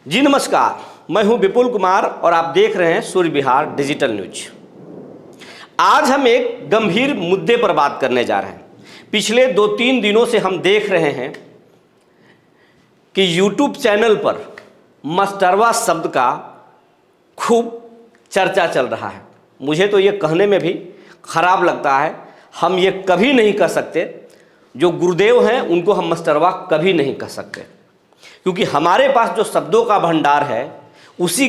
जी नमस्कार, मैं हूं विपुल कुमार और आप देख रहे हैं सूर्य विहार डिजिटल न्यूज। आज हम एक गंभीर मुद्दे पर बात करने जा रहे हैं। पिछले 2-3 दिनों से हम देख रहे हैं कि YouTube चैनल पर मस्टरवा शब्द का खूब चर्चा चल रहा है। मुझे तो ये कहने में भी खराब लगता है। हम ये कभी नहीं कह सकते, जो गुरुदेव हैं उनको हम मस्टरवा कभी नहीं कह सकते, क्योंकि हमारे पास जो शब्दों का भंडार है उसी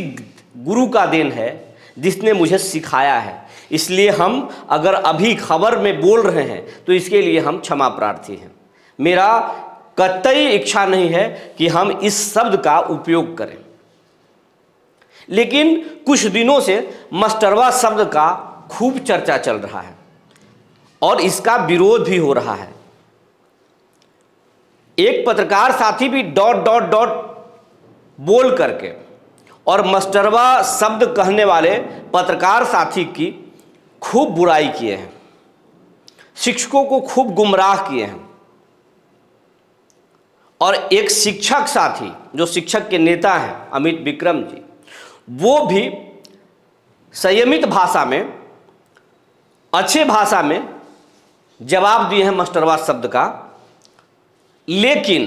गुरु का देन है जिसने मुझे सिखाया है। इसलिए हम अगर अभी खबर में बोल रहे हैं तो इसके लिए हम क्षमा प्रार्थी हैं। मेरा कतई इच्छा नहीं है कि हम इस शब्द का उपयोग करें, लेकिन कुछ दिनों से मस्टरवा शब्द का खूब चर्चा चल रहा है और इसका विरोध भी हो रहा है। एक पत्रकार साथी भी ... बोल करके और मस्टरवा शब्द कहने वाले पत्रकार साथी की खूब बुराई किए हैं, शिक्षकों को खूब गुमराह किए हैं। और एक शिक्षक साथी जो शिक्षक के नेता हैं अमित विक्रम जी, वो भी संयमित भाषा में, अच्छे भाषा में जवाब दिए हैं मस्टरवा शब्द का। लेकिन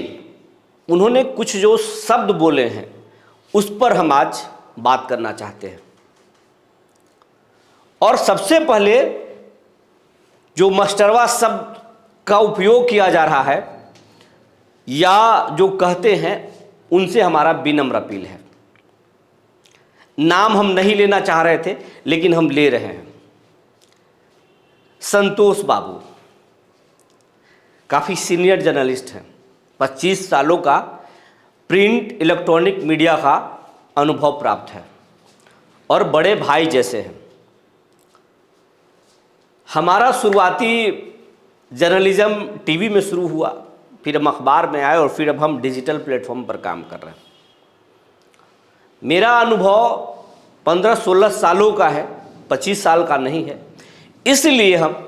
उन्होंने कुछ जो शब्द बोले हैं उस पर हम आज बात करना चाहते हैं। और सबसे पहले जो मस्टरवा शब्द का उपयोग किया जा रहा है या जो कहते हैं उनसे हमारा विनम्र अपील है। नाम हम नहीं लेना चाह रहे थे लेकिन हम ले रहे हैं। संतोष बाबू काफ़ी सीनियर जर्नलिस्ट हैं, 25 सालों का प्रिंट इलेक्ट्रॉनिक मीडिया का अनुभव प्राप्त है और बड़े भाई जैसे हैं। हमारा शुरुआती जर्नलिज्म टीवी में शुरू हुआ, फिर हम अखबार में आए और फिर अब हम डिजिटल प्लेटफॉर्म पर काम कर रहे हैं। मेरा अनुभव 15-16 सालों का है, 25 साल का नहीं है। इसलिए हम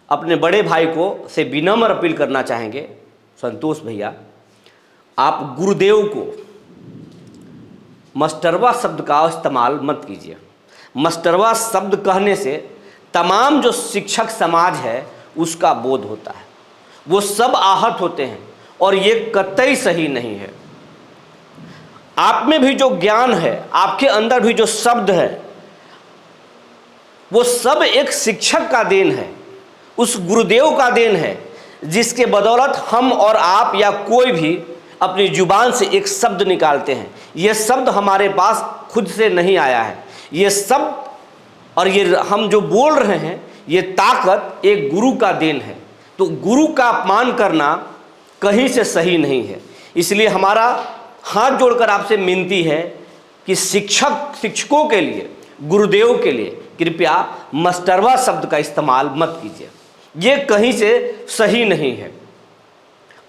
अपने बड़े भाई को से विनम्र अपील करना चाहेंगे, संतोष भैया आप गुरुदेव को मस्टरवा शब्द का इस्तेमाल मत कीजिए। मस्टरवा शब्द कहने से तमाम जो शिक्षक समाज है उसका बोध होता है, वो सब आहत होते हैं और ये कतई सही नहीं है। आप में भी जो ज्ञान है, आपके अंदर भी जो शब्द है, वो सब एक शिक्षक का देन है, उस गुरुदेव का देन है, जिसके बदौलत हम और आप या कोई भी अपनी जुबान से एक शब्द निकालते हैं। ये शब्द हमारे पास खुद से नहीं आया है। ये शब्द और ये हम जो बोल रहे हैं, ये ताकत एक गुरु का देन है। तो गुरु का अपमान करना कहीं से सही नहीं है। इसलिए हमारा हाथ जोड़कर आपसे विनती है कि शिक्षकों के लिए, गुरुदेव के लिए कृपया मस्टरवा शब्द का इस्तेमाल मत कीजिए। ये कहीं से सही नहीं है।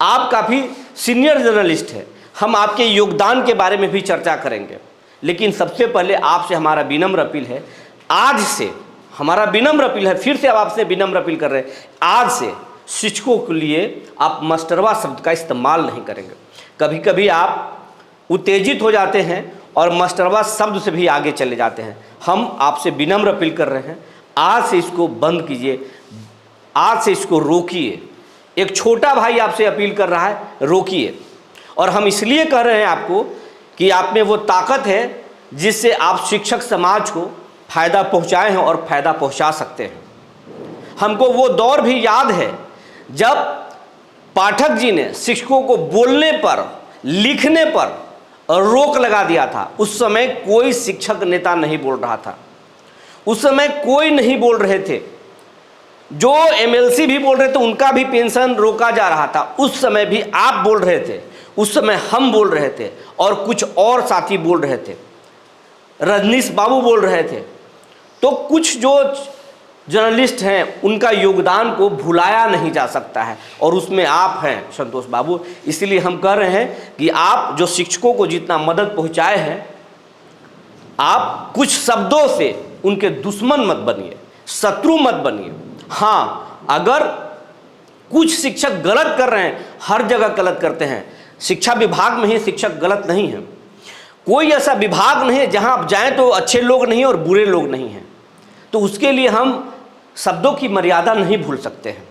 आप काफ़ी सीनियर जर्नलिस्ट हैं, हम आपके योगदान के बारे में भी चर्चा करेंगे, लेकिन सबसे पहले आपसे हमारा विनम्र अपील है, आज से हमारा विनम्र अपील है, फिर से अब आपसे विनम्र अपील कर रहे हैं, आज से शिक्षकों के लिए आप मस्टरवा शब्द का इस्तेमाल नहीं करेंगे। कभी कभी आप उत्तेजित हो जाते हैं और मस्टरवा शब्द से भी आगे चले जाते हैं। हम आपसे विनम्र अपील कर रहे हैं, आज से इसको बंद कीजिए, आज से इसको रोकिए। एक छोटा भाई आपसे अपील कर रहा है, रोकिए। और हम इसलिए कह रहे हैं आपको कि आप में वो ताकत है जिससे आप शिक्षक समाज को फ़ायदा पहुंचाए हैं और फ़ायदा पहुंचा सकते हैं। हमको वो दौर भी याद है जब पाठक जी ने शिक्षकों को बोलने पर, लिखने पर रोक लगा दिया था। उस समय कोई शिक्षक नेता नहीं बोल रहा था, उस समय कोई नहीं बोल रहे थे। जो एमएलसी भी बोल रहे थे उनका भी पेंशन रोका जा रहा था। उस समय भी आप बोल रहे थे, उस समय हम बोल रहे थे और कुछ और साथी बोल रहे थे, रजनीश बाबू बोल रहे थे। तो कुछ जो जर्नलिस्ट हैं उनका योगदान को भुलाया नहीं जा सकता है और उसमें आप हैं संतोष बाबू। इसलिए हम कह रहे हैं कि आप जो शिक्षकों को जितना मदद पहुंचाए हैं, आप कुछ शब्दों से उनके दुश्मन मत बनिए, शत्रु मत बनिए। हाँ, अगर कुछ शिक्षक गलत कर रहे हैं, हर जगह गलत करते हैं, शिक्षा विभाग में ही शिक्षक गलत नहीं है, कोई ऐसा विभाग नहीं है जहां आप जाएं तो अच्छे लोग नहीं और बुरे लोग नहीं हैं। तो उसके लिए हम शब्दों की मर्यादा नहीं भूल सकते हैं।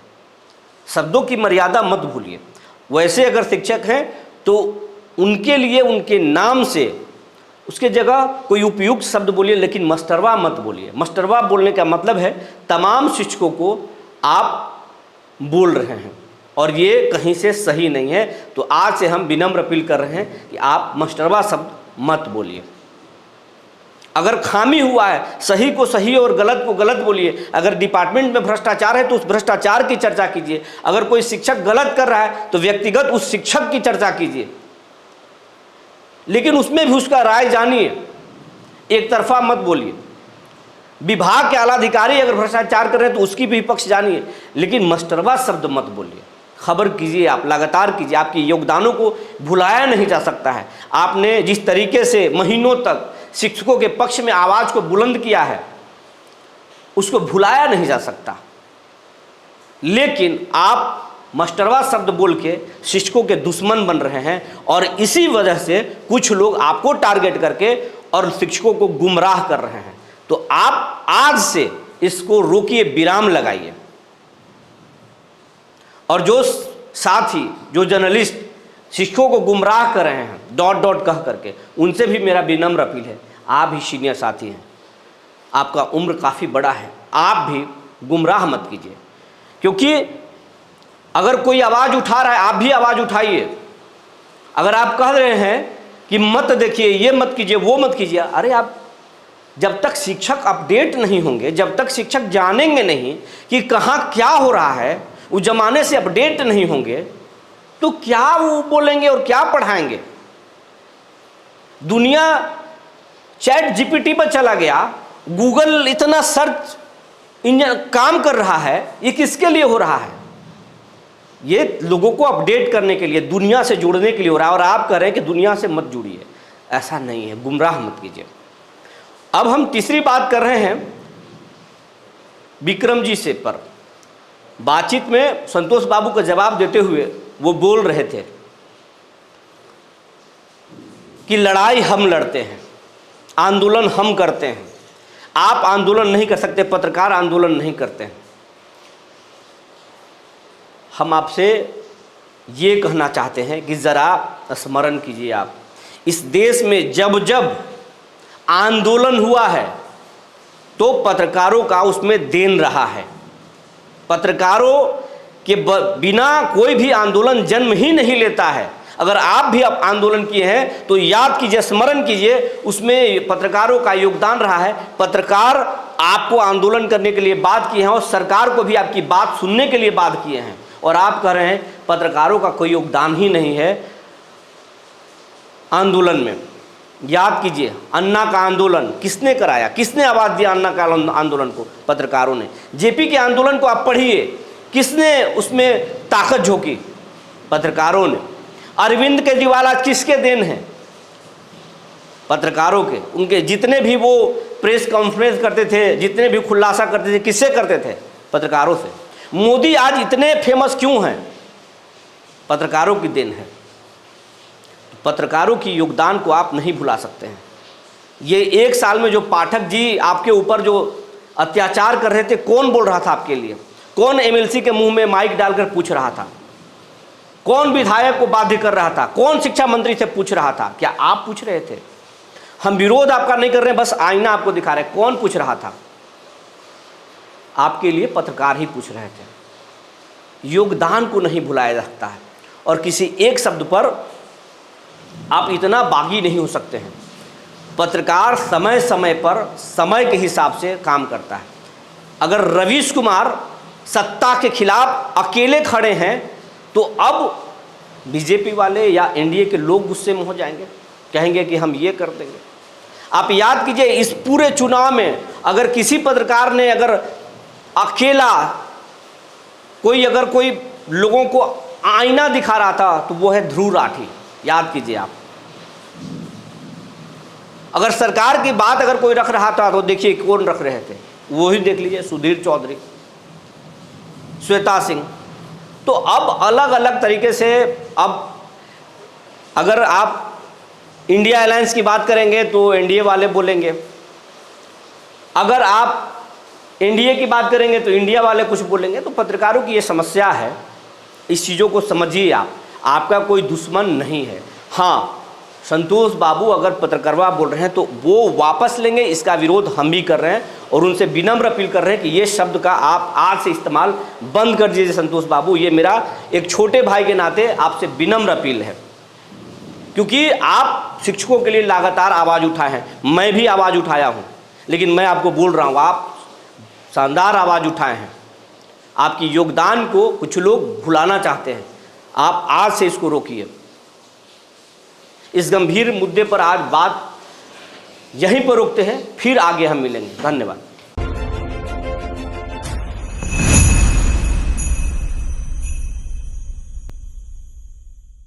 शब्दों की मर्यादा मत भूलिए। वैसे अगर शिक्षक हैं तो उनके लिए उनके नाम से उसके जगह कोई उपयुक्त शब्द बोलिए, लेकिन मास्टरवा मत बोलिए। मास्टरवा बोलने का मतलब है तमाम शिक्षकों को आप बोल रहे हैं और ये कहीं से सही नहीं है। तो आज से हम विनम्र अपील कर रहे हैं कि आप मास्टरवा शब्द मत बोलिए। अगर खामी हुआ है, सही को सही और गलत को गलत बोलिए। अगर डिपार्टमेंट में भ्रष्टाचार है तो उस भ्रष्टाचार की चर्चा कीजिए। अगर कोई शिक्षक गलत कर रहा है तो व्यक्तिगत उस शिक्षक की चर्चा कीजिए, लेकिन उसमें भी उसका राय जानिए, एक तरफा मत बोलिए। विभाग के आला अधिकारी अगर भ्रष्टाचार कर रहे हैं तो उसकी भी पक्ष जानिए, लेकिन मास्टरवा शब्द मत बोलिए। खबर कीजिए, आप लगातार कीजिए। आपके योगदानों को भुलाया नहीं जा सकता है। आपने जिस तरीके से महीनों तक शिक्षकों के पक्ष में आवाज को बुलंद किया है उसको भुलाया नहीं जा सकता, लेकिन आप मास्टरवा शब्द बोल के शिक्षकों के दुश्मन बन रहे हैं और इसी वजह से कुछ लोग आपको टारगेट करके और शिक्षकों को गुमराह कर रहे हैं। तो आप आज से इसको रोकिए, विराम लगाइए। और जो साथी, जो जर्नलिस्ट शिक्षकों को गुमराह कर रहे हैं डॉट डॉट कह करके, उनसे भी मेरा विनम्र अपील है। आप भी सीनियर साथी हैं, आपका उम्र काफ़ी बड़ा है, आप भी गुमराह मत कीजिए। क्योंकि अगर कोई आवाज़ उठा रहा है आप भी आवाज़ उठाइए। अगर आप कह रहे हैं कि मत देखिए, ये मत कीजिए, वो मत कीजिए, अरे आप जब तक शिक्षक अपडेट नहीं होंगे, जब तक शिक्षक जानेंगे नहीं कि कहाँ क्या हो रहा है, उस जमाने से अपडेट नहीं होंगे, तो क्या वो बोलेंगे और क्या पढ़ाएंगे। दुनिया चैट जीपीटी पर चला गया, गूगल इतना सर्च इंजन काम कर रहा है, ये किसके लिए हो रहा है? ये लोगों को अपडेट करने के लिए, दुनिया से जोड़ने के लिए हो रहा है। और आप कह रहे हैं कि दुनिया से मत जुड़िए, ऐसा नहीं है, गुमराह मत कीजिए। अब हम तीसरी बात कर रहे हैं विक्रम जी से पर। बातचीत में संतोष बाबू का जवाब देते हुए वो बोल रहे थे कि लड़ाई हम लड़ते हैं, आंदोलन हम करते हैं। आप आंदोलन नहीं कर सकते, पत्रकार आंदोलन नहीं करते हैं। हम आपसे ये कहना चाहते हैं कि ज़रा स्मरण कीजिए। आप इस देश में जब जब आंदोलन हुआ है तो पत्रकारों का उसमें देन रहा है। पत्रकारों के बिना कोई भी आंदोलन जन्म ही नहीं लेता है। अगर आप भी अब आंदोलन किए हैं तो याद कीजिए, स्मरण कीजिए, उसमें पत्रकारों का योगदान रहा है। पत्रकार आपको आंदोलन करने के लिए बात किए हैं और सरकार को भी आपकी बात सुनने के लिए बात किए हैं। और आप कह रहे हैं पत्रकारों का कोई योगदान ही नहीं है आंदोलन में। याद कीजिए, अन्ना का आंदोलन किसने कराया, किसने आवाज़ दिया अन्ना का आंदोलन को? पत्रकारों ने। जेपी के आंदोलन को आप पढ़िए, किसने उसमें ताकत झोंकी? पत्रकारों ने। अरविंद केजरीवाल आज किसके देन हैं? पत्रकारों के। उनके जितने भी वो प्रेस कॉन्फ्रेंस करते थे, जितने भी खुलासा करते थे, किससे करते थे? पत्रकारों से। मोदी आज इतने फेमस क्यों हैं? पत्रकारों की देन है। पत्रकारों की योगदान को आप नहीं भुला सकते हैं। ये एक साल में जो पाठक जी आपके ऊपर जो अत्याचार कर रहे थे, कौन बोल रहा था आपके लिए? कौन एमएलसी के मुंह में माइक डालकर पूछ रहा था? कौन विधायक को बाध्य कर रहा था? कौन शिक्षा मंत्री से पूछ रहा था? क्या आप पूछ रहे थे? हम विरोध आपका नहीं कर रहे हैं, बस आईना आपको दिखा रहे हैं। कौन पूछ रहा था? आपके लिए पत्रकार ही पूछ रहे थे। योगदान को नहीं भुलाया जा सकता है और किसी एक शब्द पर आप इतना बागी नहीं हो सकते हैं। पत्रकार समय समय पर समय के हिसाब से काम करता है। अगर रवीश कुमार सत्ता के खिलाफ अकेले खड़े हैं तो अब बीजेपी वाले या एनडीए के लोग गुस्से में हो जाएंगे, कहेंगे कि हम ये कर देंगे। आप याद कीजिए, इस पूरे चुनाव में अगर किसी पत्रकार ने अगर अकेला अगर कोई लोगों को आईना दिखा रहा था तो वो है ध्रुव राठी। याद कीजिए आप। अगर सरकार की बात अगर कोई रख रहा था तो देखिए कौन रख रहे थे, वो ही देख लीजिए, सुधीर चौधरी, श्वेता सिंह। तो अब अलग अलग तरीके से अब अगर आप इंडिया अलायंस की बात करेंगे तो एनडीए वाले बोलेंगे, अगर आप एनडीए की बात करेंगे तो इंडिया वाले कुछ बोलेंगे। तो पत्रकारों की ये समस्या है, इस चीज़ों को समझिए आप, आपका कोई दुश्मन नहीं है। हाँ, संतोष बाबू अगर पत्रकारवा बोल रहे हैं तो वो वापस लेंगे, इसका विरोध हम भी कर रहे हैं और उनसे विनम्र अपील कर रहे हैं कि ये शब्द का आप आज से इस्तेमाल बंद कर दीजिए संतोष बाबू। ये मेरा एक छोटे भाई के नाते आपसे विनम्र अपील है, क्योंकि आप शिक्षकों के लिए लगातार आवाज़ उठाए हैं, मैं भी आवाज़ उठाया हूँ, लेकिन मैं आपको बोल रहा हूँ आप शानदार आवाज़ उठाए हैं। आपकी योगदान को कुछ लोग भुलाना चाहते हैं, आप आज से इसको रोकिए। इस गंभीर मुद्दे पर आज बात यहीं पर रोकते हैं, फिर आगे हम मिलेंगे। धन्यवाद।